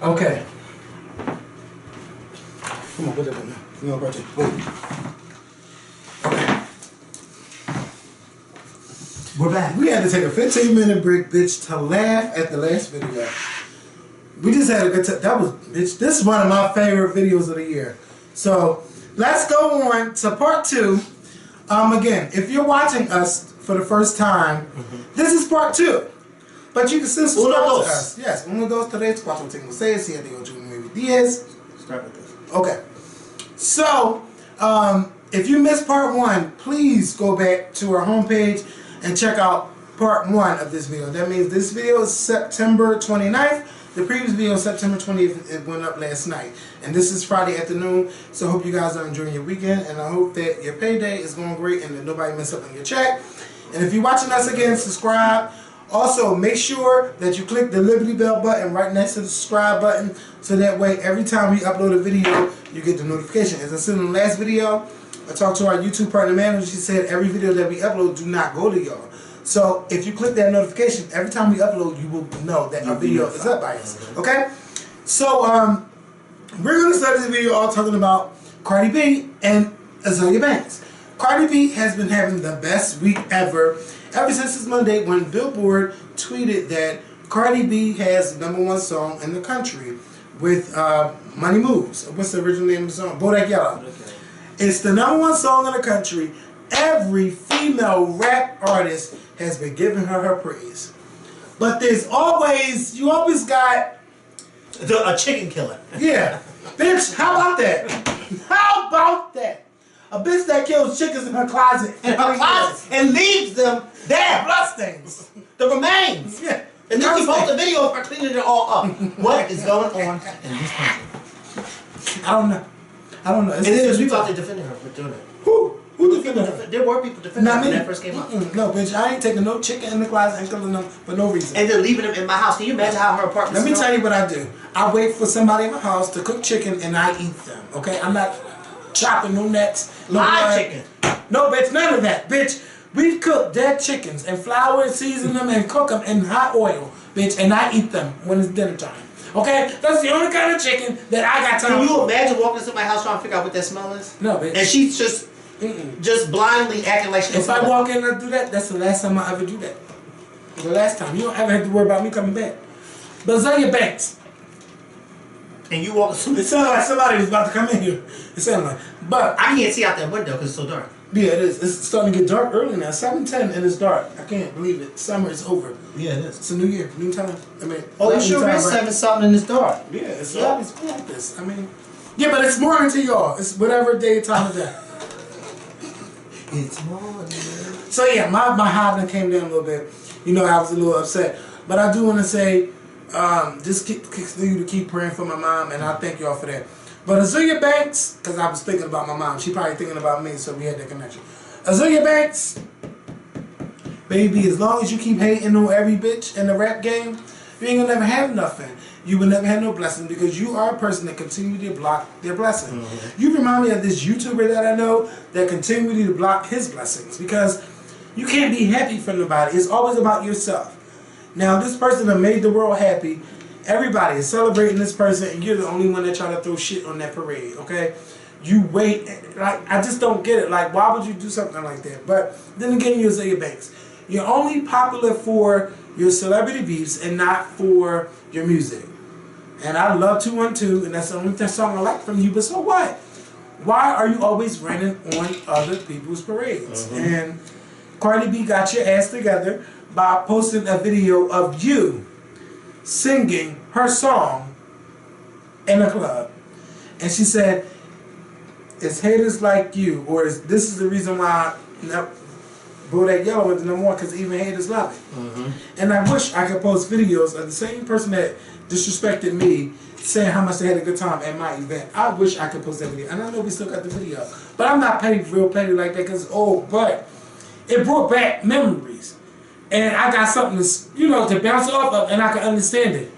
Okay. Come on, put that in there. You know, Bertie. Wait. Okay. We're back. We had to take a 15-minute break, bitch, to laugh at the last video. We just had a good time. That was, bitch, this is one of my favorite videos of the year. So, let's go on to part 2. Again, if you're watching us for the first time, this is part 2. But you can still subscribe to us. Yes, uno, dos, tres, cuatro, cinco, seis, siete, ocho, nueve, diez. Start with this. Okay. So, if you missed part 1, please go back to our homepage and check out part 1 of this video. That means this video is September 29th. The previous video is September 20th. It went up last night. And this is Friday afternoon. So I hope you guys are enjoying your weekend. And I hope that your payday is going great and that nobody messed up on your check. And if you're watching us again, subscribe. Also, make sure that you click the Liberty Bell button right next to the subscribe button. So that way, every time we upload a video, you get the notification. As I said in the last video, I talked to our YouTube partner manager. She said every video that we upload do not go to y'all. So if you click that notification, every time we upload, you will know that our video is up by us. Okay? So we're going to start this video all talking about Cardi B and Azealia Banks. Cardi B has been having the best week ever since this Monday when Billboard tweeted that Cardi B has the #1 song in the country with Money Moves. What's the original name of the song? Bodak Yellow. It's the #1 song in the country. Every female rap artist has been giving her praise. But there's always, you always got a chicken killer. Yeah. Bitch, how about that? How about that? A bitch that kills chickens in her closet. And leaves them there. Bloodstains. The remains. Yeah. And then she posts a video of her cleaning it all up. What is going on in this country? I don't know. And then there's people out there defending her for doing it. Who defended her? There were people defending her when that first came out. No, bitch, I ain't taking no chicken in the closet and killing them for no reason. And then leaving them in my house. Can you imagine how her apartment Let me tell you what I do. I wait for somebody in my house to cook chicken and I eat them. Okay? I'm not chopping no necks. No live chicken. No, bitch, none of that. Bitch, we cook dead chickens and flour and season them and cook them in hot oil, bitch, and I eat them when it's dinner time. Okay? That's the only kind of chicken that I got time for. Can you imagine walking into my house trying to figure out what that smell is? No, bitch. And she's just blindly acting like she If I walk in and do that, that's the last time I ever do that. The last time. You don't ever have to worry about me coming back. But Azealia Banks. And you walk through. It sounded like somebody was about to come in here. It sounded like. But I can't see out that window because it's so dark. Yeah, it is. It's starting to get dark early now. 7:10 and it's dark. I can't believe it. Summer is over. Yeah, it is. It's a new year, new time. I mean, it sure is 7-something and it's dark. Yeah, it's always been like this. I mean, yeah, but it's morning to y'all. It's whatever day time of day. It's morning. So yeah, my high came down a little bit. You know, I was a little upset, but I do want to say, just continue to keep praying for my mom, and I thank y'all for that. But Azealia Banks, because I was thinking about my mom, she probably thinking about me, so we had that connection. Azealia Banks, baby, as long as you keep hating on every bitch in the rap game, you ain't gonna never have nothing. You will never have no blessing because you are a person that continually to block their blessing. You remind me of this YouTuber that I know that continually to block his blessings because you can't be happy for nobody. It's always about yourself. Now, this person that made the world happy, everybody is celebrating this person, and you're the only one that try to throw shit on that parade, okay? You wait. Like, I just don't get it. Like, why would you do something like that? But then again, you're Azealia Banks. You're only popular for your celebrity beefs and not for your music. And I love 212, and that's the only song I like from you, but so what? Why are you always running on other people's parades? And Cardi B got your ass together by posting a video of you singing her song in a club. And she said, it's haters like you, or this is the reason why Bodak Yellow is #1, because even haters love it. And I wish I could post videos of the same person that disrespected me saying how much they had a good time at my event. I wish I could post that video. And I know we still got the video. But I'm not real petty like that because it's old. But it brought back memories. And I got something to, to bounce off of, and I can understand it.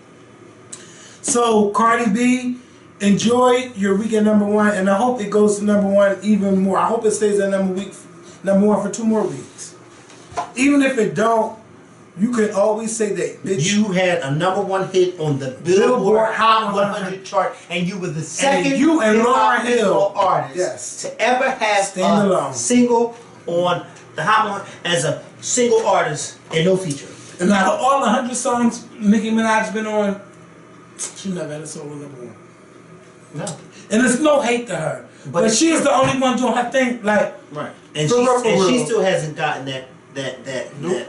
So, Cardi B, enjoy your weekend #1, and I hope it goes to #1 even more. I hope it stays at #1 for 2 more weeks. Even if it don't, You could always say that, bitch. You had a #1 hit on the Billboard Hot 100 chart, and you were the second you and Lauryn Hill artist to ever have stand a alone single on the Hot 100 as a single artist and no feature. And out of all the 100 songs Nicki Minaj's been on, she never had a solo #1. No. And there's no hate to her. But she is the only one doing her thing, like right. And she still hasn't gotten that no.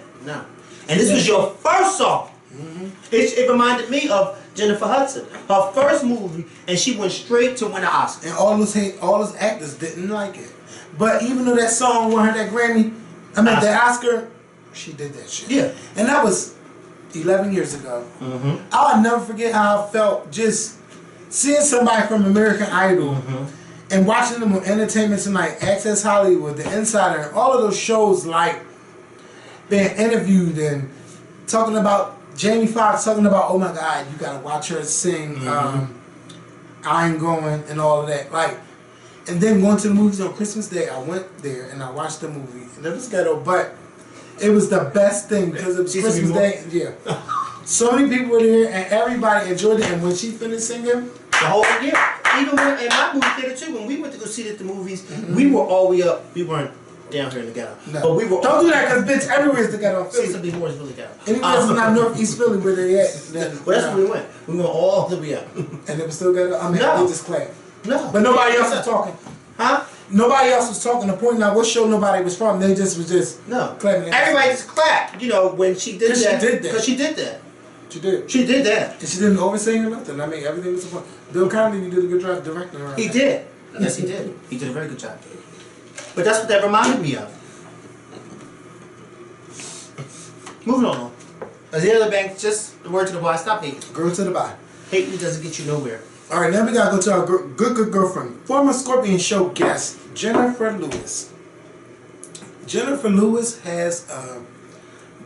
And this was your first song. Mm-hmm. It reminded me of Jennifer Hudson, her first movie, and she went straight to win an Oscar. And all those actors didn't like it. But even though that song won her that Grammy, that Oscar, she did that shit. Yeah. And that was 11 years ago. Mm-hmm. I'll never forget how I felt just seeing somebody from American Idol and watching them on Entertainment Tonight, Access Hollywood, The Insider, and all of those shows, like being interviewed and talking about Jamie Foxx, talking about, oh my God, you gotta watch her sing I Ain't Going and all of that. Like, and then going to the movies on Christmas Day, I went there and I watched the movie. And it was ghetto, but it was the best thing because it was Christmas Day. Yeah. So many people were there and everybody enjoyed it. And when she finished singing, the whole year, even when in my movie theater too, when we went to go see it at the movies, we were all the way up. We weren't down here in the ghetto, but we were. Don't do that, cause bitch, everywhere is the ghetto. Philly more is really ghetto. Any place not Northeast Philly where they at? Well, that's where we went. We went all the way up, and it was still ghetto. I mean, no. they just claim. No, but nobody else was talking. Huh? Nobody else was talking. The point now, what show nobody was from? They just was claiming. Everybody just clapped. You know when she did that. Because she did that. She did. She did that. And she didn't oversing or nothing. I mean, everything was fun. Bill Connolly, you did a good job directing her. He did. Yes, he did. He did a very good job. But that's what that reminded me of. Moving on. At the end of the bank, just the word to the boy, stop hating. Girl to the bye. Hating doesn't get you nowhere. All right, now we gotta go to our good girlfriend, former Scorpion Show guest, Jenifer Lewis. Jenifer Lewis has a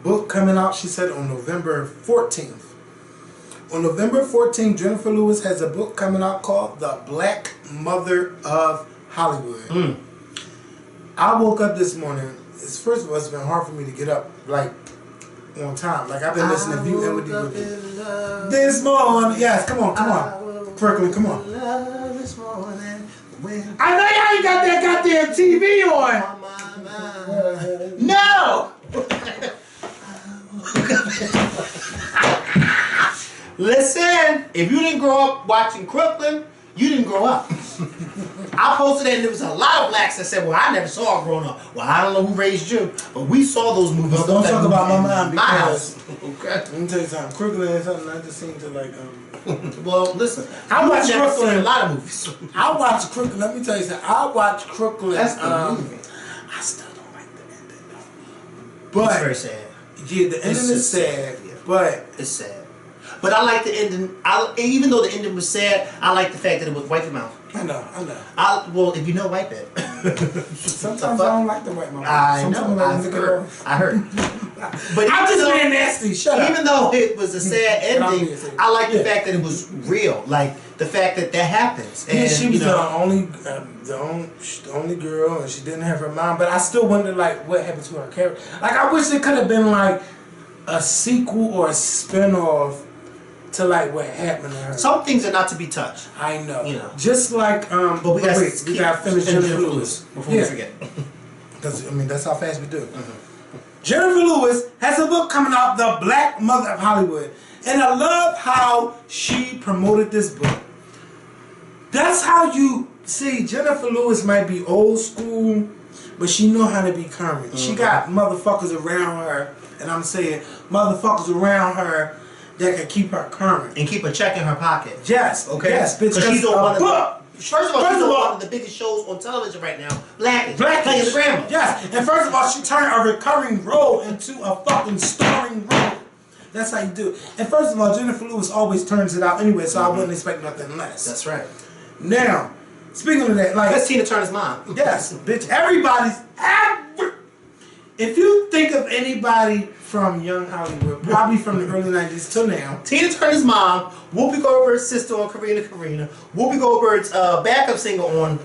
book coming out, she said, on November 14th. On November 14th, Jenifer Lewis has a book coming out called The Black Mother of Hollywood. I woke up this morning, first of all, it's been hard for me to get up, like, on time. Like, I've been listening to View and with you. This morning, yes, come on. Kirkland, come on. I know y'all ain't got that goddamn TV on. No! Listen, if you didn't grow up watching Crooklyn, you didn't grow up. I posted that and there was a lot of blacks that said, well, I never saw it growing up. Well, I don't know who raised you, but we saw those movies. Well, don't talk about my mom because okay. Let me tell you something. Crooklyn is something I just seem to like. Well, listen. I watch Crooklyn. A lot of movies. I watch Crooklyn. Let me tell you something. I watch Crooklyn. That's the movie. I still don't like the ending though. But it's very sad. Yeah, the ending is sad, but it's sad. But I like the ending. Even though the ending was sad, I like the fact that it was wipe your mouth. I know. Well, if you know, wipe it. Sometimes I don't like the white mouth. I know. I heard. But I'm just being nasty. Shut up. Even though it was a sad ending, I like the fact that it was real. Like the fact that happens. And she was the only girl, and she didn't have her mom. But I still wonder, like, what happened to her character. Like, I wish it could have been like a sequel or a spinoff to like what happened to her. Some things are not to be touched. I know. You know. Just like but we got to finish Jenifer Lewis before we forget. Because I mean that's how fast we do it. Jenifer Lewis has a book coming out, The Black Mother of Hollywood, and I love how she promoted this book. That's how you see Jenifer Lewis might be old school, but she know how to be current. She got motherfuckers around her, and I'm saying motherfuckers around her that can keep her current and keep a check in her pocket. Yes, okay. Yes, bitch. Because she's on one of the she's on one of the biggest shows on television right now. Blackish. Playing the grandma. Yes, and first of all, she turned a recurring role into a fucking starring role. That's how you do it. And first of all, Jenifer Lewis always turns it out anyway, so I wouldn't expect nothing less. That's right. Now, speaking of that, like that's Tina Turner's mom. Yes, bitch. If you think of anybody from young Hollywood, probably from the early 90s till now. Tina Turner's mom, Whoopi Goldberg's sister on Karina, Whoopi Goldberg's backup singer on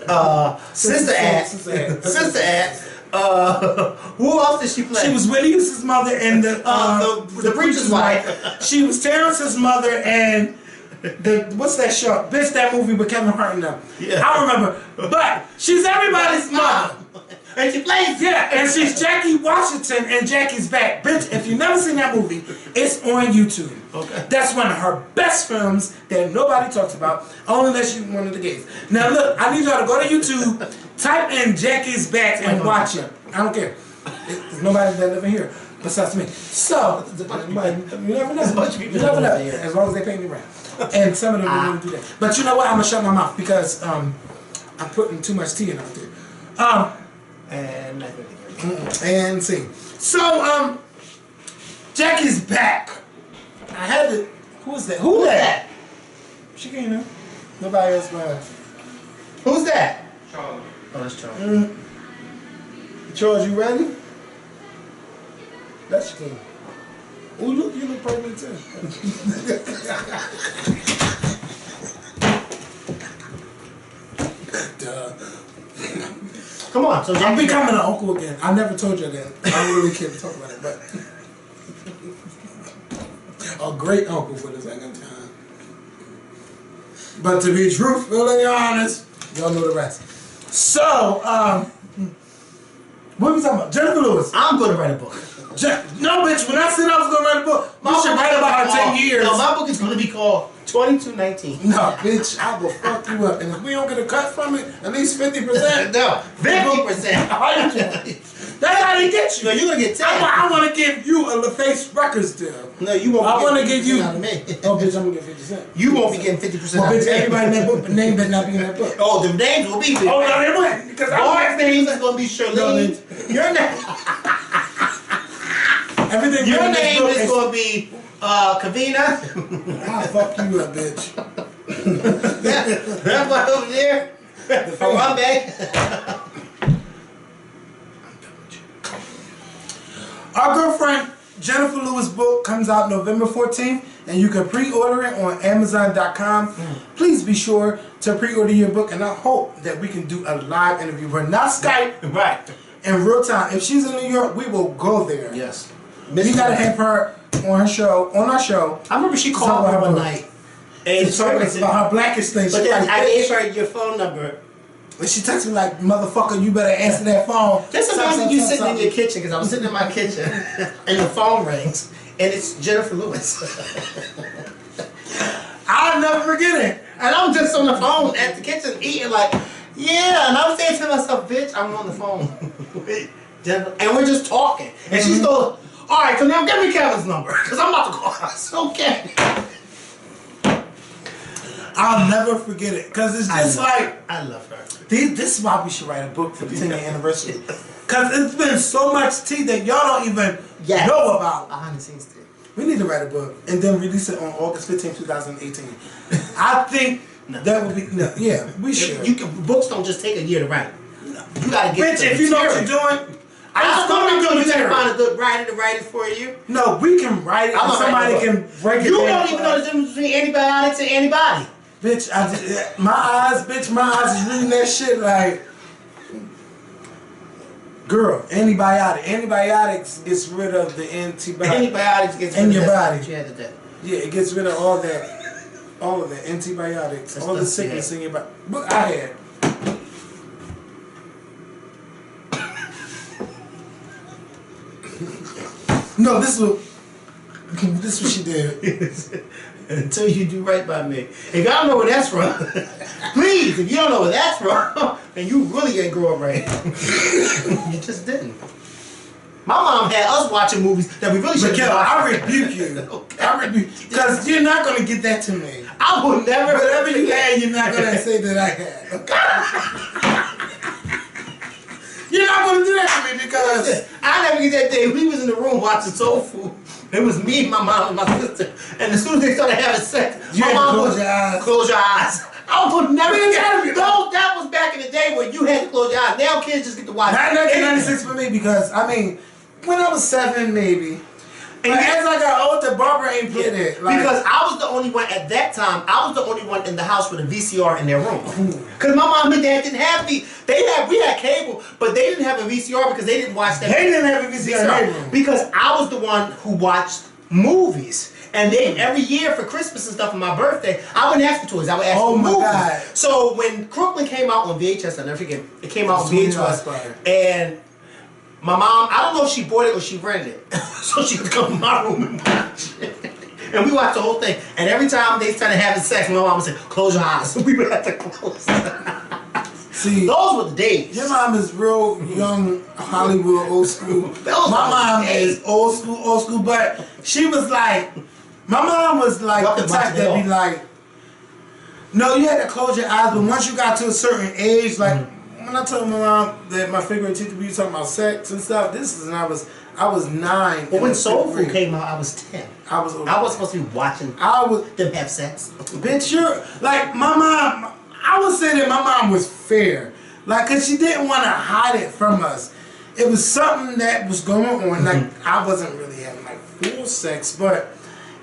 Sister Act, Who else did she play? She was Whitney Houston's mother and the preacher's wife. She was Terrence's mother and what's that show? Bitch, that movie with Kevin Hart and them. Yeah. I remember. But she's everybody's mom. And she plays. Yeah, and she's Jackie Washington and Jackie's Back. Bitch, if you've never seen that movie, it's on YouTube. Okay. That's one of her best films that nobody talks about, only unless you're one of the gays. Now look, I need y'all to go to YouTube, type in Jackie's Back and watch it. I don't care. There's nobody that live in here besides me. So, you never know. You never know. As long as they pay me rent. And some of them don't want to do that. But you know what? I'm going to shut my mouth because I'm putting too much tea in out there. And see. So, Jackie's Back. I had to. Who's that? Who's that? She can't know. Nobody else but her. Who's that? Charlie. Oh, that's Charlie. Charles, you ready? That's your king. Oh, look, you look pregnant too. Duh. Come on, so I'm becoming an uncle again. I never told you that. I don't really care to talk about it, but a great uncle for the second time. But to be truthfully honest, y'all know the rest. So, what are we talking about? Jenifer Lewis. I'm going to write a book. No, bitch, when I said I was going to write a book, you should write about her 10 years. No, my book is going to be called 2219. No, bitch, I will fuck you up. And if we don't get a cut from it, at least 50%. No, 50%. That's how they get you. No, you're going to get 10. I want to give you a LaFace Records deal. No, you won't. I want to give you. Out of me. Oh, bitch, I'm going to get 50 cents. You won't be getting 50%. Well, out bitch, of me. everybody in that book, the name better not be in that book. Oh, the names will be. Oh, no, they wouldn't. Because Bard's name is going to be Charlene. Your name. Everything Your name is going to be Kavina. I'll fuck you up, bitch. That one over there. Harambe. Our girlfriend Jenifer Lewis book comes out November 14th, and you can pre-order it on Amazon.com. Please be sure to pre-order your book, and I hope that we can do a live interview. We're not Skype, Right. in real time. If she's in New York, we will go there. Yes. We gotta have her on our show. I remember she called me one night. And She's talking about her blackish thing. But She then like, I gave her your phone number. and she texted me like, motherfucker, you better answer that phone. Just imagine you sitting in your kitchen, because I was sitting in my kitchen, and the phone rings, and it's Jenifer Lewis. I'll never forget it. And I'm just on the phone at the kitchen eating like, yeah, and I'm saying to myself, bitch, I'm on the phone with Jennifer, and we're just talking. And she's going, all right, so now give me Kevin's number, because I'm about to call us. Okay. I'll never forget it. Because it's just I love her. This is why we should write a book for the 10th anniversary. Because it's been so much tea that y'all don't even know about. Behind the scenes thing. We need to write a book and then release it on August 15, 2018. I think that would be, we should. Books don't just take a year to write. No. You gotta get Bitch, if you know what you're doing, I you gotta find a good writer to write it for you. No, we can write it and somebody can break it down. You don't even know the difference between antibiotics and antibody. Bitch, my eyes is reading that shit like, girl, antibiotic. Antibiotics gets rid of the Antibiotics gets rid in of your body. You had to do. Yeah, it gets rid of all of the antibiotics, all the sickness in your body. Look, I had. No, this is what she did. Until you do right by me. If y'all don't know where that's from, please, if you don't know where that's from, then you really ain't grow up right. You just didn't. My mom had us watching movies that we really should have watched. I rebuke you. Okay. I rebuke you. Because you're not going to get that to me. I would never. Whatever you had, you're not going to say that I had. Okay? You're not going to do that to me because I never get that day. We was in the room watching Soul Food. It was me, my mom, and my sister. And as soon as they started having sex, my mom was close your eyes. I would never get that was back in the day when you had to close your eyes. Now kids just get to watch. Not 1996 for me because, I mean, when I was 7 maybe, And as I got older, Barbara ain't played it. Like, because I was the only one at that time. I was the only one in the house with a VCR in their room. Because my mom and dad didn't have we had cable, but they didn't have a VCR because they didn't watch that. They didn't have a VCR in their room. Because I was the one who watched movies. And then every year for Christmas and stuff, for my birthday, I wouldn't ask for toys. I would ask for movies. God. So when Crooklyn came out on VHS, I'll never forget, it came out on VHS. And my mom, I don't know if she bought it or she rented it. So she could come in my room and watch it. And we watched the whole thing. And every time they started having sex, my mom would say, close your eyes. We would have to close. See, those were the days. Your mom is real young, Hollywood, old school. My mom is old school, but she was like, my mom was like the type that be like, no, you had to close your eyes, but once you got to a certain age, like when I told my mom that my figure eight teacher, we were talking about sex and stuff, this is when I was 9. But when Soul Food came out, I was 10. I was supposed to be watching them have sex. Bitch, you're like my mom. I would say that my mom was fair, like, cause she didn't want to hide it from us. It was something that was going on. Like I wasn't really having like full sex, but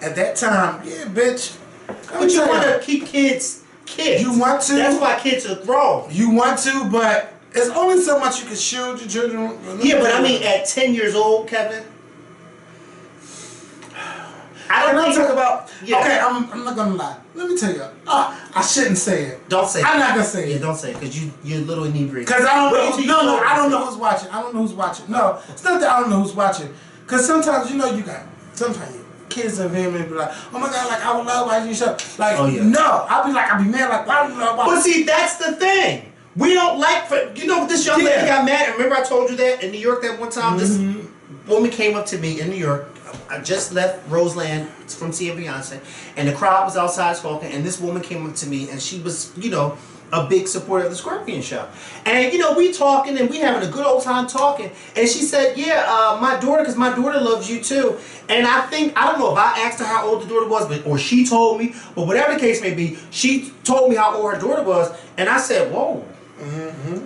at that time, yeah, bitch. But you want to keep kids. You want to. That's why kids are grown. You want to, but it's only so much you can shield your children. Yeah, but I mean, at 10 years old, Kevin. I don't talk about. Yeah. Okay, I'm not gonna lie. Let me tell you. I shouldn't say it. Don't say it. I'm not gonna say it. Yeah, don't say it, because you're a little inebriated. Because I don't know. No, I don't know who's watching. I don't know who's watching. No, it's not that I don't know who's watching. Because sometimes, you got, sometimes kids and family be like, oh my God, like, I would love watching your show. Like, no. I'll be mad, like, why would you love watching? But see, that's the thing. We don't like, this young lady got mad. Remember I told you that in New York that one time? This woman came up to me in New York. I just left Roseland from seeing Beyonce, and the crowd was outside smoking, and this woman came up to me, and she was, a big supporter of the Scorpion Show. And, we talking, and we having a good old time talking, and she said, my daughter, because my daughter loves you too. And I don't know if I asked her how old the daughter was, or she told me, but whatever the case may be, she told me how old her daughter was, and I said, whoa.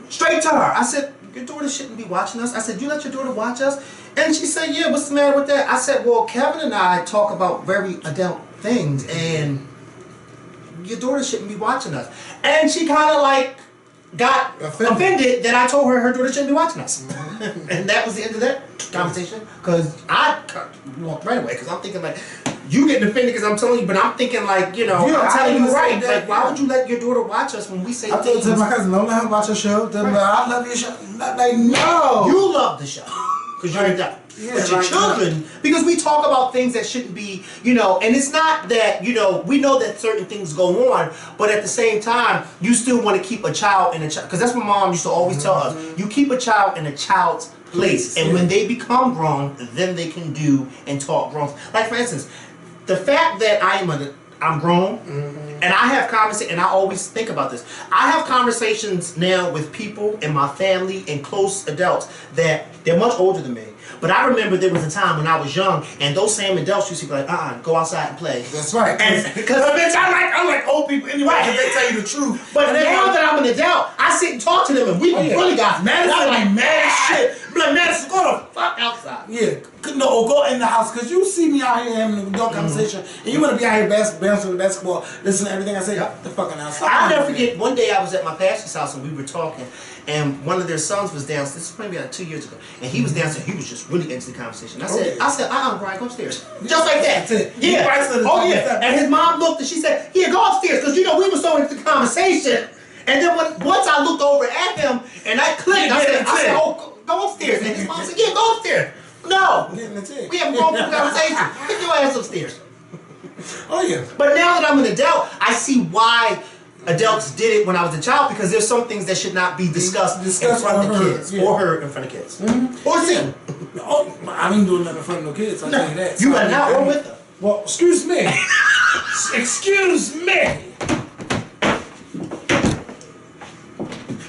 Straight to her. I said, your daughter shouldn't be watching us. I said, you let your daughter watch us? And she said, yeah, what's the matter with that? I said, well, Kevin and I talk about very adult things, and your daughter shouldn't be watching us. And she kind of like got offended that I told her daughter shouldn't be watching us. And that was the end of that conversation. Because I walked right away, because I'm thinking like, you getting offended because I'm telling you, but I'm thinking like, I'm telling you right. Like, why would you let your daughter watch us when we say things? I told my cousin, don't let her watch a show. I love your show. Like, no. You love the show. Because you're adult. But your children, because we talk about things that shouldn't be, and it's not that, we know that certain things go on, but at the same time, you still want to keep a child in a child, because that's what Mom used to always tell us. You keep a child in a child's place, and when they become grown, then they can do and talk grown. Like, for instance, the fact that I'm grown, and I have conversations, and I always think about this. I have conversations now with people in my family and close adults that they're much older than me. But I remember there was a time when I was young, and those same adults used to be like, go outside and play. That's right. And because bitch, I like old people anyway, because they tell you the truth. But now that I'm an adult, I sit and talk to them, and we really got mad. I'm like, mad as shit. I'm like, Madison, go the fuck outside. Yeah. No, or go in the house, because you see me out here having an adult conversation, and you want to be out here bouncing the basketball, listen to everything I say, the fucking house. I'll never forget, one day I was at my pastor's house, and we were talking, and one of their sons was downstairs. This was probably about 2 years ago, and he was downstairs. He was just really into the conversation. I said, Brian, go upstairs. Just like that. That's it. Yeah. And his mom looked, and she said, yeah, go upstairs, because we were so into the conversation. And then once I looked over at him, and I clicked, I said, oh, go upstairs. And his mom said, yeah, go upstairs. No, we haven't gone through the conversation. Get your ass upstairs. Oh yeah. But now that I'm an adult, I see why adults did it when I was a child, because there's some things that should not be discussed in front of kids, or heard in front of kids, or seen. Oh, I ain't doing nothing in front of no kids. I'll tell you that. You are not or with them. Well, excuse me. Excuse me.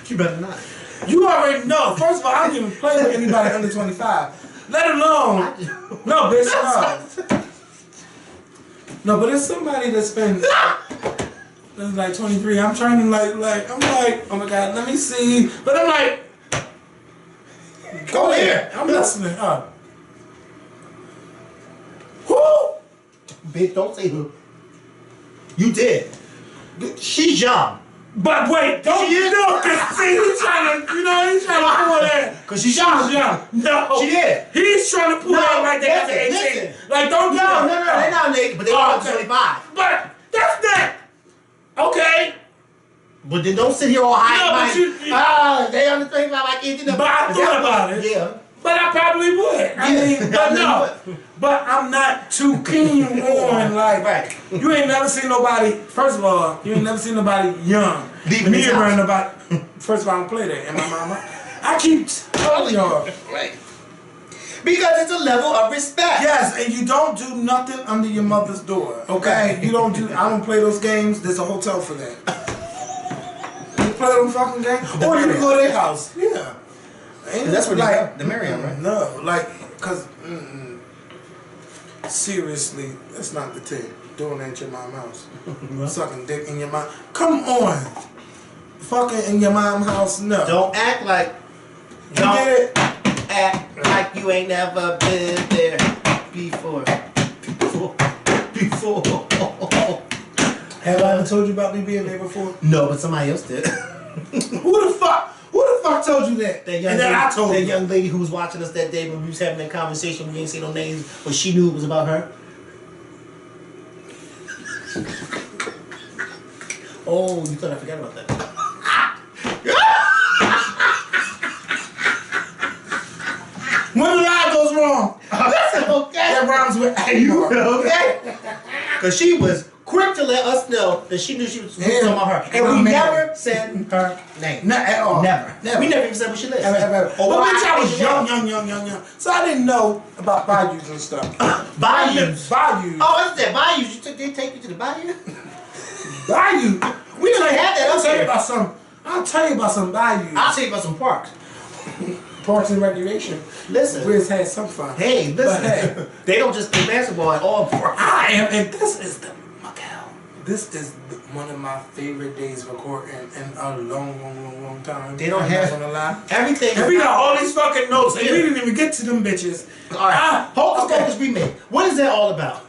You better not. You already know. First of all, I don't even play with anybody under 25. Let alone. No, bitch, no. No, but it's somebody that's been that's like 23. I'm trying to I'm like, oh my God, let me see. But I'm like, go here. I'm listening. Bitch, don't say who. You did. She's young. But wait, don't you know? Cause see, he's trying to pull that. Cause she's young. No, she is. He's trying to pull that like they got to 18. Listen. Like don't do that. No, they're not 18, but they are 25. But that's not okay. But then don't sit here all high. No, but they under 25. I can't do that. But I thought about it. Yeah. But I probably would. I mean, but no. But I'm not too keen on like. You ain't never seen nobody. First of all, you ain't never seen nobody young. Mirroring about. First of all, I don't play that. And my mama. I keep telling y'all. Right. Because it's a level of respect. Yes, and you don't do nothing under your mother's door. Okay, you don't do. I don't play those games. There's a hotel for that. You play those fucking games, or you can go to their house. Yeah. That's where like the Marriott, right? No, like, cause seriously, that's not the thing. Doing that in your mom's house, sucking dick in your mom. Come on, fucking in your mom's house. No, don't act like. Don't act like you ain't never been there before. Have I ever told you about me being there before? No, but somebody else did. Who the fuck told you that? That young lady who was watching us that day when we was having that conversation, we didn't say no names, but she knew it was about her. Oh, you thought I forgot about that. When the lie goes wrong. Listen, okay. That rhymes with you okay? Because she was quick to let us know that she knew she was talking about her. And we never said her name. Not at all. Never. We never even said where she lived. Ever. But bitch, I was young. So I didn't know about bayous and stuff. Bayous? Bayous. Oh, what's that? Bayous? They take you to the bayou? Bayou? We didn't have that. I'll tell you about some bayous. I'll tell you about some parks. Parks and recreation. Listen. We just had some fun. Hey, listen. Hey, they don't just play basketball at all parks. And this is This is one of my favorite days recording in a long time. They don't have on the line. Everything. And we got all these fucking notes, and we didn't even get to them bitches. All right. Hocus Pocus Remake. What is that all about?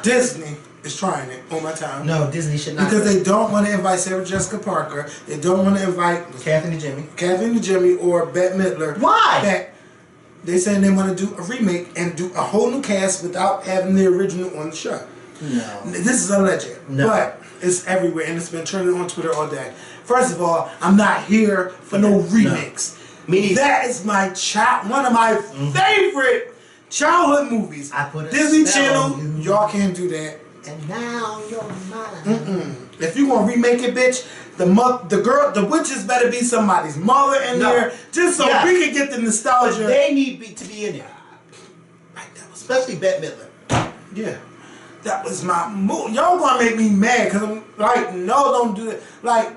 Disney is trying it on my time. No, Disney should not. Because they don't want to invite Sarah Jessica Parker. They don't want to invite Catherine and Jimmy or Bette Midler. Why? Back. They saying they want to do a remake and do a whole new cast without having the original on the show. No. This is alleged. No. But it's everywhere and it's been trending on Twitter all day. First of all, I'm not here for no remakes. No. Me neither. That is my one of my favorite childhood movies. I put Disney Channel, y'all can't do that. And now you're mine. If you want to remake it, bitch, the witches better be somebody's mother in there, just so we can get the nostalgia. But they need to be in there. Like that, especially Bette Midler. Yeah, that was my movie. Y'all gonna make me mad because I'm like, no, don't do it. Like,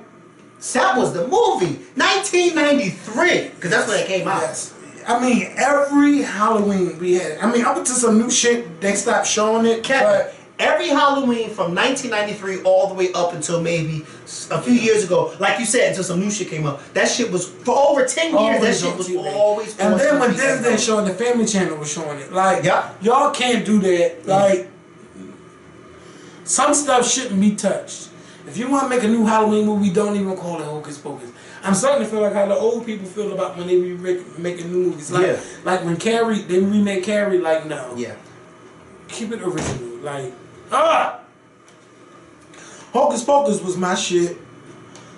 that was the movie, 1993, because that's when it came out. Yes. I mean, every Halloween we had it. I mean, up until some new shit, they stopped showing it. But every Halloween from 1993 all the way up until maybe a few years ago, like you said, until some new shit came up. That shit was, for over 10 years, that shit was always on. And then when Disney showing, the Family Channel was showing it. Like, y'all can't do that. Like, some stuff shouldn't be touched. If you want to make a new Halloween movie, don't even call it Hocus Pocus. I'm starting to feel like how the old people feel about when they be making new movies. Like, like when Carrie, they remake Carrie, like, no. Yeah. Keep it original. Like, Hocus Pocus was my shit.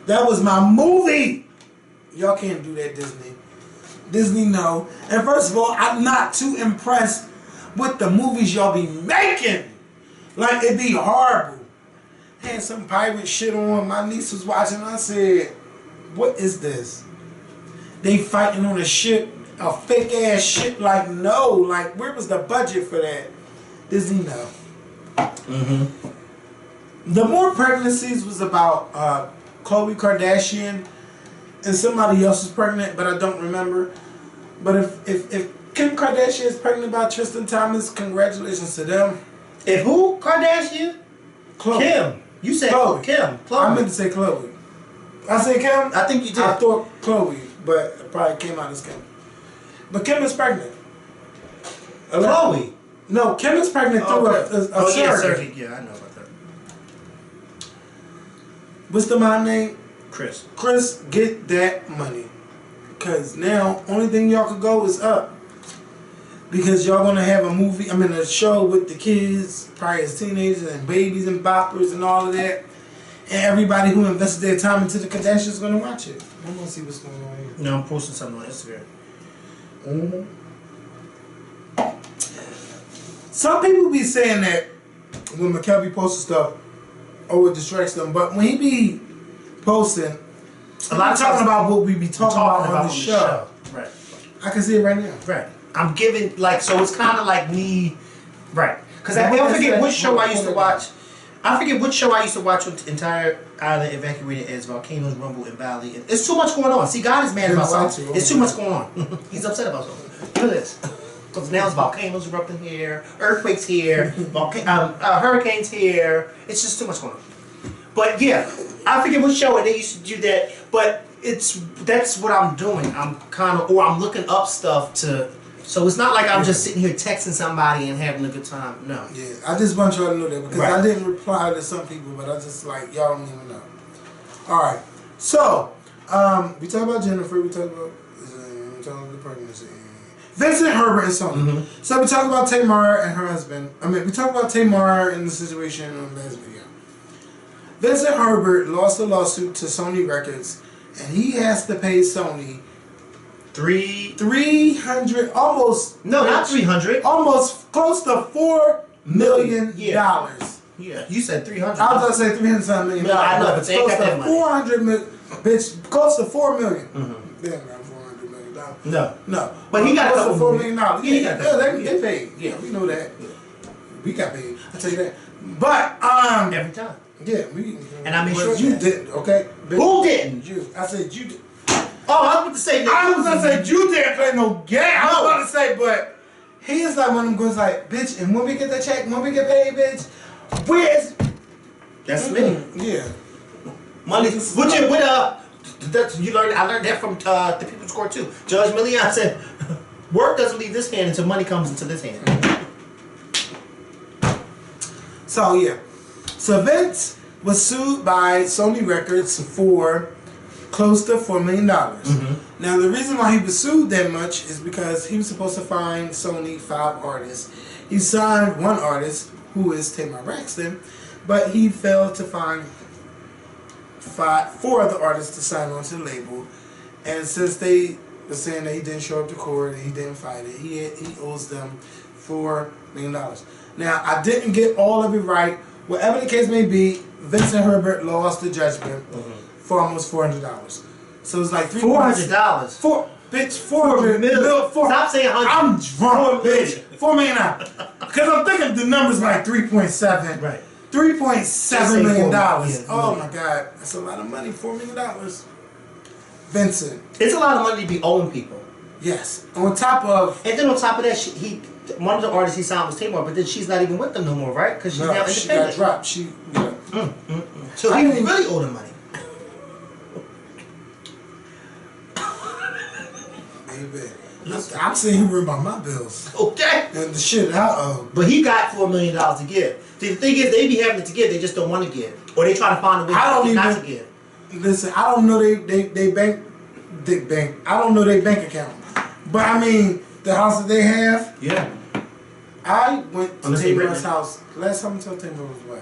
That was my movie. Y'all can't do that, Disney. Disney, no. And first of all, I'm not too impressed with the movies y'all be making. Like, it'd be horrible. Had some pirate shit on. My niece was watching. I said, what is this? They fighting on a ship, a fake ass ship. Like, no. Like, where was the budget for that? Disney, no. The more pregnancies was about Khloe Kardashian and somebody else was pregnant, but I don't remember. But if Kim Kardashian is pregnant by Tristan Thompson, congratulations to them. If who? Kardashian? Khloe. Kim. You said Khloe. Kim. Khloe. I meant to say Khloe. I said Kim? I think you did. I thought Khloe, but it probably came out as Kim. But Kim is pregnant. Khloe. No, Kim is pregnant through a surrogate. Yeah, I know about that. What's the mom name? Chris. Chris, get that money. Because now, only thing y'all could go is up. Because y'all gonna have a show with the kids, probably as teenagers and babies and boppers and all of that. And everybody who invested their time into the Kardashians is gonna watch it. I'm gonna see what's going on here. No, I'm posting something on Instagram. Mm-hmm. Some people be saying that when Mikkel be posting stuff, it distracts them. But when he be posting, a lot of talking about what we be talking about on the show. Right. I can see it right now. Right. I'm giving, so it's kind of like me, right. Because I forget which show I used to watch. I forget which show I used to watch when the entire island evacuated as volcanoes rumble in Valley. And it's too much going on. See, God is mad about something. It's too much going on. He's upset about something. Look at this. Because now it's volcanoes erupting here, earthquakes here, hurricanes here. It's just too much going on. But yeah, I forget what show and they used to do that. But that's what I'm doing. I'm I'm looking up stuff to. So it's not like I'm just sitting here texting somebody and having a good time. No. Yeah, I just want y'all to know that because I didn't reply to some people, but I just y'all don't even know. All right. So we talk about Jenifer. We talk about the pregnancy. Vincent Herbert and Sony. Mm-hmm. So we talk about Tamar and her husband. We talk about Tamar and the situation in the last video. Vincent Herbert lost a lawsuit to Sony Records, and he has to pay Sony $300, almost. No, not 300. Almost close to $4 million. Yeah, you said 300. I was gonna say $300 million. No, I know, but they ain't got that money. 400 million, bitch, close to $4 million. Mm-hmm. They ain't got $400 million. No. But he got close to $4 million. Yeah, he got that. They paid. Yeah, we know that. Yeah. We got paid. I tell you that. But every time. Yeah, and I made sure you didn't. Okay. Bitch. Who didn't? You. I said you did. Oh, I was about to say. I was gonna say you didn't play no game. I was about to say, but he is like one of them goes like, bitch. And when we get the check, when we get paid, bitch, where's? That's me. Yeah. Money. You learned. I learned that from the People's Court too. Judge Millian said, "Work doesn't leave this hand until money comes into this hand." So yeah. So Vince was sued by Sony Records for close to $4 million. Mm-hmm. Now the reason why he was sued that much is because he was supposed to find Sony 5 artists. He signed one artist, who is Tamar Braxton, but he failed to find 4 other artists to sign onto the label. And since they were saying that he didn't show up to court and he didn't fight it, he owes them $4 million. Now I didn't get all of it right. Whatever the case may be, Vincent Herbert lost the judgment for almost $400. So it's like $400. $400 million. Stop saying 100. I'm drunk, bitch. $4 million. Because I'm thinking the number's like 3.7. Right. $3.7 million. Yeah, oh my God, that's a lot of money. $4 million. Vincent. It's a lot of money to be owing people. Yes. On top of. And then on top of that, one of the artists he signed was Tamar, but then she's not even with them no more, right? Because she's now independent. She got dropped. So he really owed him money. Baby, I'm sitting here worrying about my bills. Okay. And the shit I owe. But he got $4 million to give. See, the thing is, they be having it to give, they just don't want to give, or they try to find a way not to give. Listen, I don't know they bank. I don't know their bank account, but I mean the house that they have. Yeah. I went to Tamar's house. Last time I saw Tamar was what?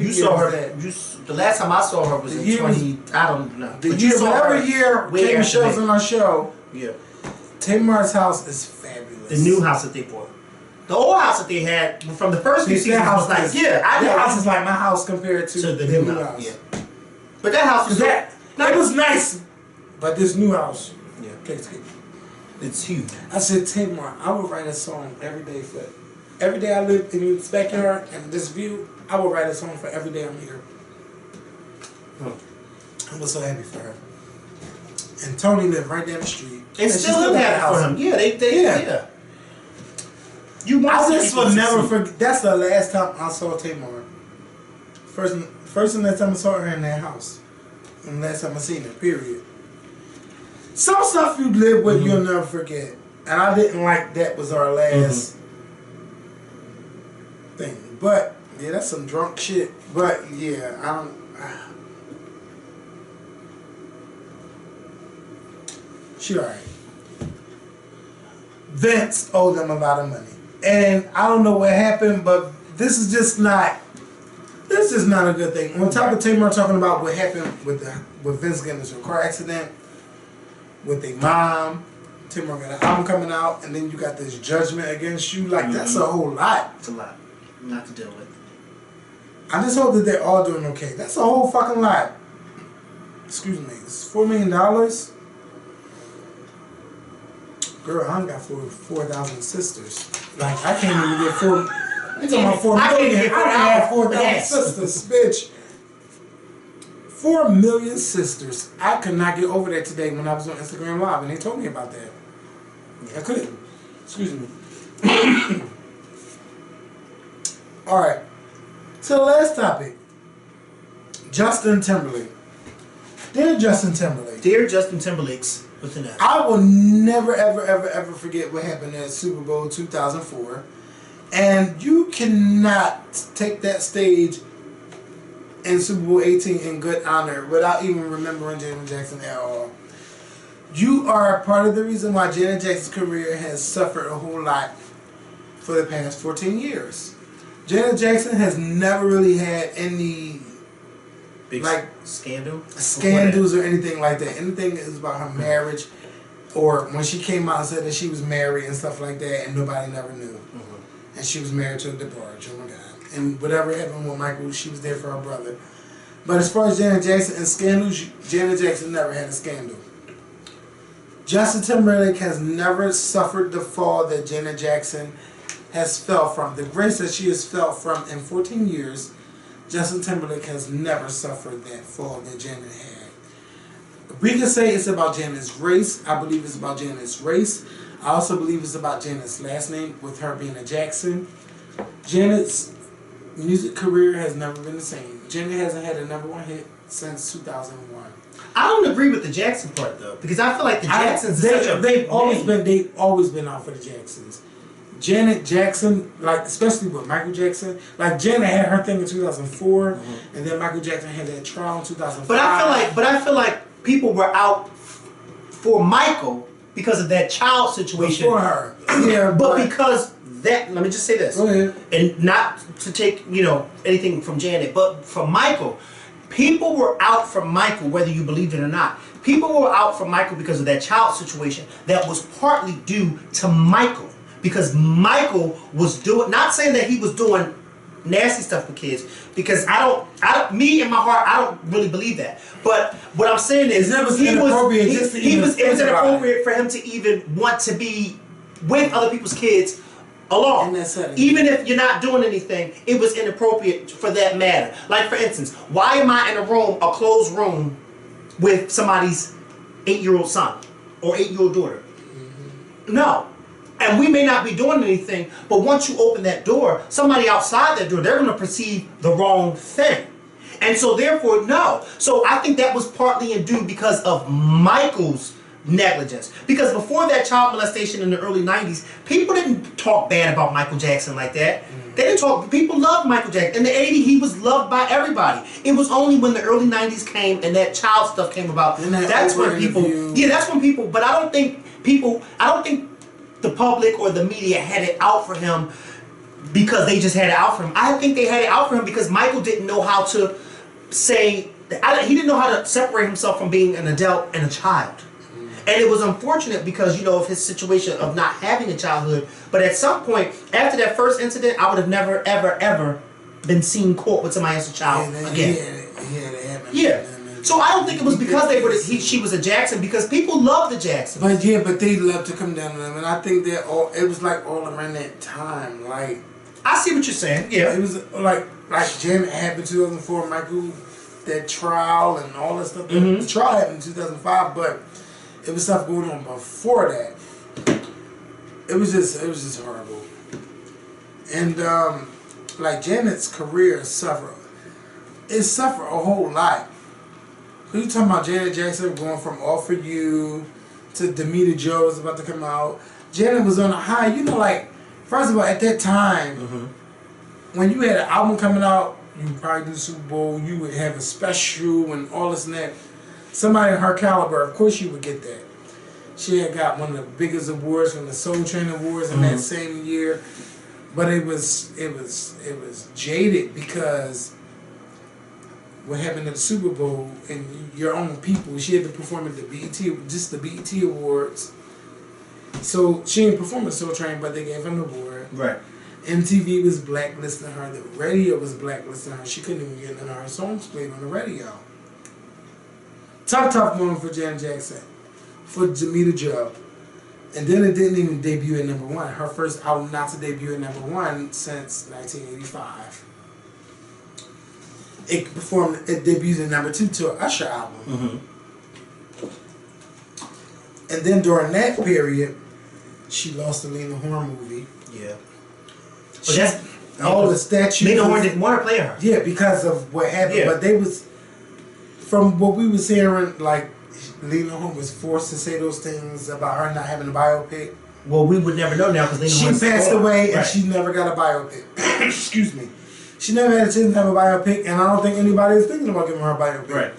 You saw her. The last time I saw her was in 20. I don't know. Whatever year Tamar shows on our show. Yeah. Tamar's house is fabulous. The new house that they bought. The old house that they had from the first few seasons was like, that house is like my house compared to the new house. Yeah. But that house was it was nice, but this new house, it's huge. I said, Tamar, I would write a song every day for every day I live in this backyard and this view. I would write a song for every day I'm here. I was so happy for her. And Tony lived right down the street. And still live happy for him. Yeah, they. I just will never forget. That's the last time I saw Tamar. First and last time I saw her in that house. And last time I seen her, period. Some stuff you live with, you'll never forget. And I didn't like that was our last But yeah, that's some drunk shit. But yeah, I don't. She alright. Vince owed them a lot of money, and I don't know what happened, but this is just not. This is not a good thing. On top of Tamar talking about what happened with Vince getting into a car accident with their mom, Tamar got an album coming out, and then you got this judgment against you. Like that's a whole lot. It's a lot, not to deal with. I just hope that they're all doing okay. That's a whole fucking lot. Excuse me. It's $4 million. Girl, I got 4,000 sisters. Like I can't even get 4. You talking about 4 million? I have 4,000 sisters, bitch. 4 million sisters. I could not get over that today when I was on Instagram Live, and they told me about that. I couldn't. Excuse me. All right. So the last topic. Justin Timberlake. Dear Justin Timberlake. Dear Justin Timberlake's with an F. I will never, ever, ever, ever forget what happened at Super Bowl 2004. And you cannot take that stage in Super Bowl 18 in good honor without even remembering Janet Jackson at all. You are part of the reason why Janet Jackson's career has suffered a whole lot for the past 14 years. Janet Jackson has never really had any big scandals or anything like that. Anything is about her marriage, or when she came out and said that she was married and stuff like that, and nobody never knew. And she was married to a departure. Oh my God! And whatever happened with Michael, she was there for her brother. But as far as Janet Jackson and scandals, Janet Jackson never had a scandal. Justin Timberlake has never suffered the fall that Janet Jackson has felt from. The grace that she has felt from in 14 years, Justin Timberlake has never suffered that fall that Janet had. We can say it's about Janet's race. I believe it's about Janet's race. I also believe it's about Janet's last name, with her being a Jackson. Janet's music career has never been the same. Janet hasn't had a #1 hit since 2001. I don't agree with the Jackson part though, because I feel like the Jacksons they've always been out for the Jacksons. Janet Jackson, like especially with Michael Jackson, like Janet had her thing in 2004, and then Michael Jackson had that trial in 2005. But I feel like people were out for Michael because of that child situation. For her, yeah, but because that, let me just say this, go ahead, and not to take anything from Janet, but from Michael. People were out for Michael, whether you believed it or not. People were out for Michael because of that child situation that was partly due to Michael. Because Michael was doing, not saying that he was doing nasty stuff with kids, because I don't, me in my heart, I don't really believe that. But what I'm saying is, it was inappropriate for him to even want to be with other people's kids along. Even if you're not doing anything, it was inappropriate for that matter. Like for instance, why am I in a closed room with somebody's 8-year-old son or 8-year-old daughter? No. And we may not be doing anything, but once you open that door, somebody outside that door, they're going to perceive the wrong thing. And so therefore, no. So I think that was partly due because of Michael's negligence. Because before that child molestation in the early 90s, people didn't talk bad about Michael Jackson like that. They didn't talk, people loved Michael Jackson. In the 80s, he was loved by everybody. It was only when the early 90s came and that child stuff came about, that's when people, but I don't think the public or the media had it out for him because they just had it out for him. I think they had it out for him because Michael didn't know how to he didn't know how to separate himself from being an adult and a child. And it was unfortunate because, of his situation of not having a childhood. But at some point, after that first incident, I would have never, ever, ever been seen caught with somebody else's child again. Yeah. So I don't think it was because she was a Jackson, because people love the Jacksons. But they love to come down on them, and I think it was like all around that time. Like, I see what you're saying. Yeah, it was like Janet happened in 2004, Michael, that trial and all that stuff. The trial happened in 2005, but it was stuff going on before that. It was just horrible. And like Janet's career suffered a whole lot. You talking about Janet Jackson going from All For You to Demeter Joe was about to come out. Janet was on a high. First of all, at that time, when you had an album coming out, you would probably do the Super Bowl. You would have a special and all this and that. Somebody in her caliber, of course, you would get that. She had got one of the biggest awards from the Soul Train Awards in that same year, but it was jaded because what happened at the Super Bowl and your own people. She had to perform at the BET Awards. So she didn't perform at Soul Train, but they gave her an award. Right. MTV was blacklisting her. The radio was blacklisting her. She couldn't even get none of her songs played on the radio. Tough moment for Janet Jackson. For Jamita Joe. And then it didn't even debut at number one. Her first album not to debut at number one since 1985. It debuted at number two to an Usher album. Mm-hmm. And then during that period, she lost the Lena Horne movie. Yeah. All the statues. Lena Horne didn't want to play her. Yeah, because of what happened. Yeah. But they was, from what we was hearing, like, Lena Horne was forced to say those things about her not having a biopic. Well, we would never know now because Lena Horne passed away and she never got a biopic. Excuse me. She never had a chance to have a biopic, and I don't think anybody is thinking about giving her a biopic. Right.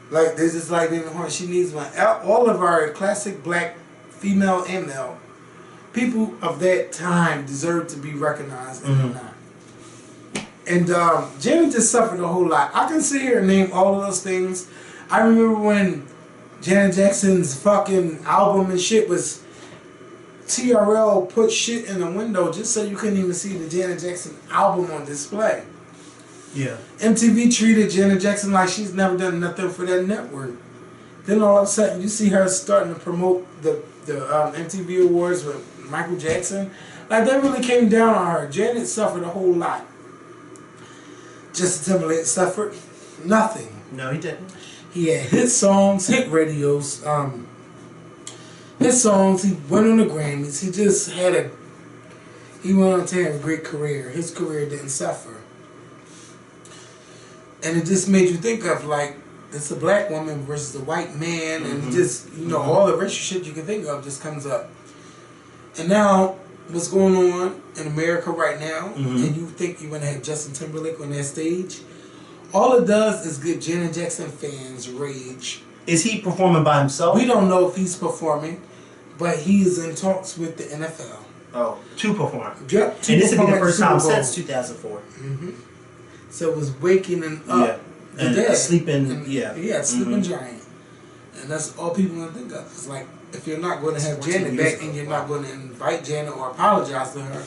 Like, this is like Lena Horne. She needs one. All of our classic black, female and male, people of that time deserve to be recognized and they're not. And Janet just suffered a whole lot. I can sit here and name all of those things. I remember when Janet Jackson's fucking album and shit was, TRL put shit in the window just so you couldn't even see the Janet Jackson album on display. Yeah. MTV treated Janet Jackson like she's never done nothing for that network. Then all of a sudden you see her starting to promote the MTV Awards with Michael Jackson. Like, that really came down on her. Janet suffered a whole lot. Justin Timberlake suffered nothing. No, he didn't. He had hit songs, hit radios, his songs. He went on the Grammys. He just had he went on to have a great career. His career didn't suffer. And it just made you think of, like, it's a black woman versus a white man, and just, you know, all the racial shit you can think of just comes up. And now, what's going on in America right now, and you think you're going to have Justin Timberlake on that stage, all it does is get Janet Jackson fans rage. Is he performing by himself? We don't know if he's performing, but he is in talks with the NFL. Oh, to perform. Yep, and this will be the first time since 2004. So it was waking and up the dead. Sleeping, sleeping giant. And that's all people want to think of. It's like, if you're not going to have Janet back and you're not going to invite Janet or apologize to her,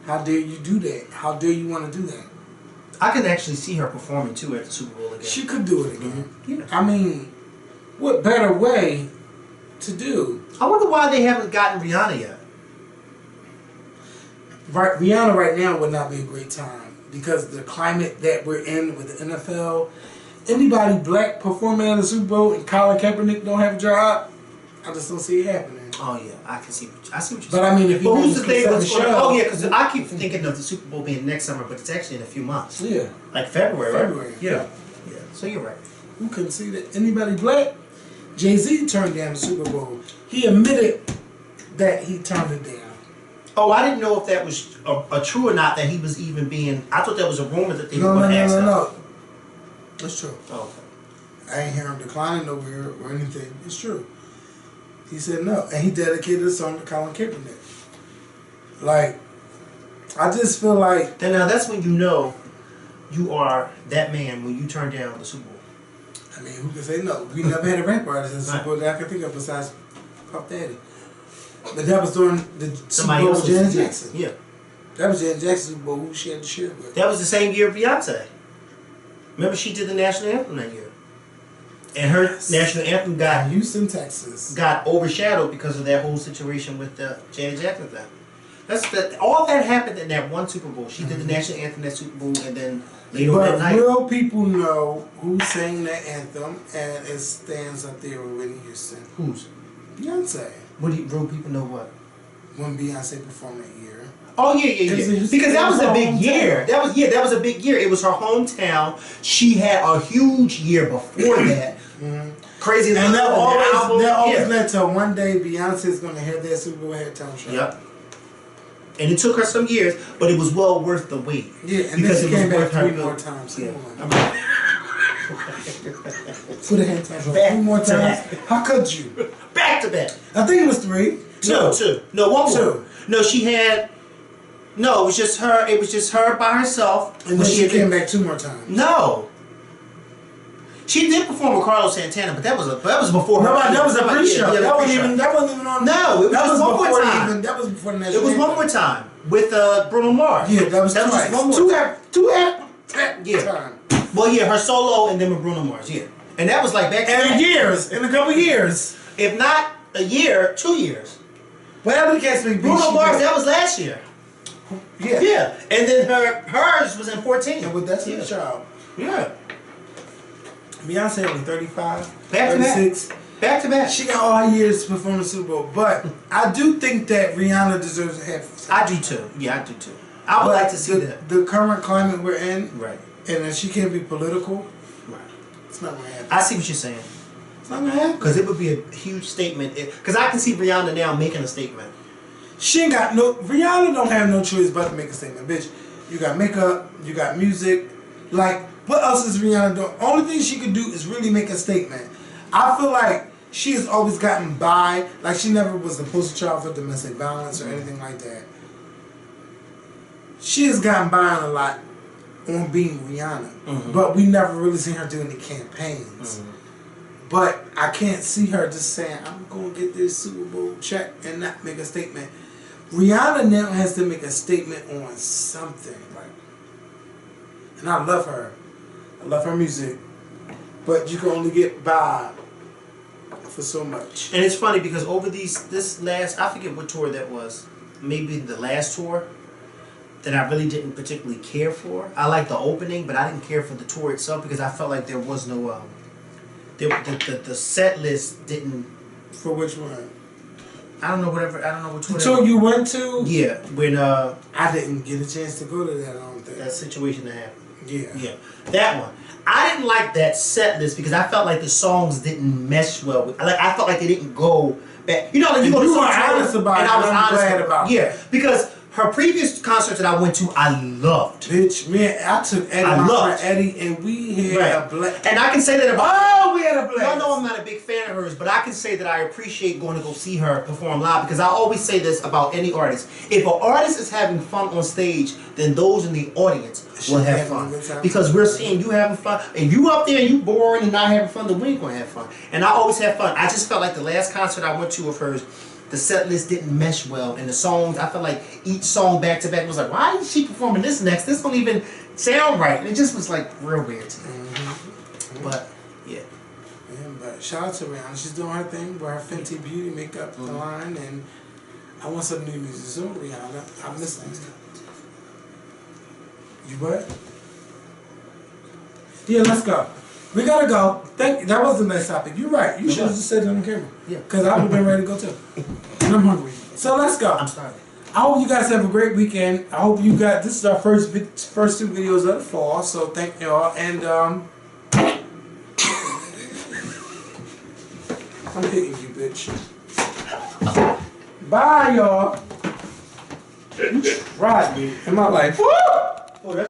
how dare you do that? How dare you want to do that? I can actually see her performing too at the Super Bowl again. She could do it again. Yeah. I mean, what better way to do? I wonder why they haven't gotten Rihanna yet. Right, Rihanna right now would not be a great time because the climate that we're in with the NFL, anybody black performing at the Super Bowl and Colin Kaepernick don't have a job, I just don't see it happening. Oh yeah, I see what you're saying. But I mean, if you who's the thing that's going? Oh yeah, because I keep Mm-hmm. thinking of the Super Bowl being next summer, but it's actually in a few months. Yeah, like February. February. Right? Yeah. So you're right. Who couldn't see that anybody black? Jay-Z turned down the Super Bowl. He admitted that he turned it down. Oh, I didn't know if that was a true or not. That he was even being. I thought that was a rumor that they were going to ask him. No. That's true. Oh, okay. I ain't hear him declining nowhere or anything. It's true. He said no, and he dedicated the song to Colin Kaepernick. Like, I just feel like. Then now that's when you know you are that man when you turn down the Super Bowl. I mean, who can say no? We never had a rap artist in the Super Bowl that I can think of besides Puff Daddy. But that was during the Super Bowl with Janet Jackson. Yeah. That was Janet Jackson's Super Bowl. Who she had to share with? That was the same year Beyonce. Remember, she did the national anthem that year. And her national anthem got Houston, Texas. Got overshadowed because of that whole situation with the Janet Jackson thing. All that happened in that one Super Bowl. She did the national anthem that Super Bowl, and then later on that night. But real people know who sang that anthem, and it stands up there with Whitney Houston. Who's? Beyonce. What do real people know? What? When Beyonce performed that year. Oh yeah. Because that was a big year. That was a big year. It was her hometown. She had a huge year before that. Crazy. And that always led to one day Beyonce's gonna have that Super Bowl halftime show. Yep. And it took her some years, but it was well worth the wait. Yeah, and because then she came back 3 more good. times. Yeah. Put a hand tap on Back 3 more to times. back. How could you? Back to back. I think it was 3. No, 2. No, one more. 2. No, she had. No, it was just her. It was just her by herself. And then she came back 2 more times. No. She did perform with Carlos Santana, but that was before her. No, that was a pre-show. Yeah, that wasn't even on. No, it was just one more time. That was before the national. It was one more time with Bruno Mars. Yeah, that was twice. Just one more time. Two time. Well, yeah, her solo and then with Bruno Mars. Yeah, and that was like back in a couple years. If not a year, 2 years. Whatever the case may be. Bruno Mars, that was last year. Yeah. Yeah, and then hers was in 14. And with Destiny's Child. Yeah. Beyonce only 35, Back to 36. Back to back. She got all her years to perform the Super Bowl, but I do think that Rihanna deserves to have. I do too. Yeah, I do too. I would like to see that. The current climate we're in, Right. And that she can't be political. Right. It's not gonna happen. I see what you're saying. It's not gonna happen. Because it would be a huge statement. Because I can see Rihanna now making a statement. She ain't got no. Rihanna don't have no choice but to make a statement, bitch. You got makeup, you got music. Like, what else is Rihanna doing? Only thing she could do is really make a statement. I feel like she has always gotten by. Like, she never was the poster child for domestic violence or anything like that. She has gotten by on a lot on being Rihanna, but we never really seen her do any campaigns. But I can't see her just saying, I'm going to get this Super Bowl check and not make a statement. Rihanna now has to make a statement on something. Right? And I love her. I love her music. But you can only get by for so much. And it's funny because over this last, I forget what tour that was. Maybe the last tour that I really didn't particularly care for. I liked the opening, but I didn't care for the tour itself because I felt like there was no... The set list didn't. For which one? I don't know which the one. The tour you went to? Yeah, when I didn't get a chance to go to that. I don't think that situation that happened. Yeah, that one. I didn't like that set list because I felt like the songs didn't mesh well with. Like I felt like they didn't go back. You know, like you go to some honest about it, and I was honest glad about it. Yeah, because her previous concert that I went to, I loved. Bitch, man, I took Eddie, my friend Eddie, and we had a blast. And I can say that about we had a blast. Y'all know I'm not a big fan of hers, but I can say that I appreciate going to go see her perform live because I always say this about any artist. If an artist is having fun on stage, then those in the audience will have fun. Because we're seeing you having fun. And you up there and you boring and not having fun, then we ain't going to have fun. And I always have fun. I just felt like the last concert I went to of hers, the set list didn't mesh well, and the songs, I felt like each song back to back was like, why is she performing this next? This don't even sound right. And it just was like real weird to me. But, yeah. Yeah, but shout out to Rihanna. She's doing her thing with her Fenty Beauty makeup line, and I want some new music soon, Rihanna. I'm listening. You what? Yeah, let's go. We gotta go. That was the next topic. You're right. You should have just said it on camera. Yeah. Because I would have been ready to go too. And I'm hungry. So let's go. I'm sorry. I hope you guys have a great weekend. I hope you got, this is our first 2 videos of the fall. So thank y'all. And I'm hitting you, bitch. Bye, y'all. You tried me in my life. Woo!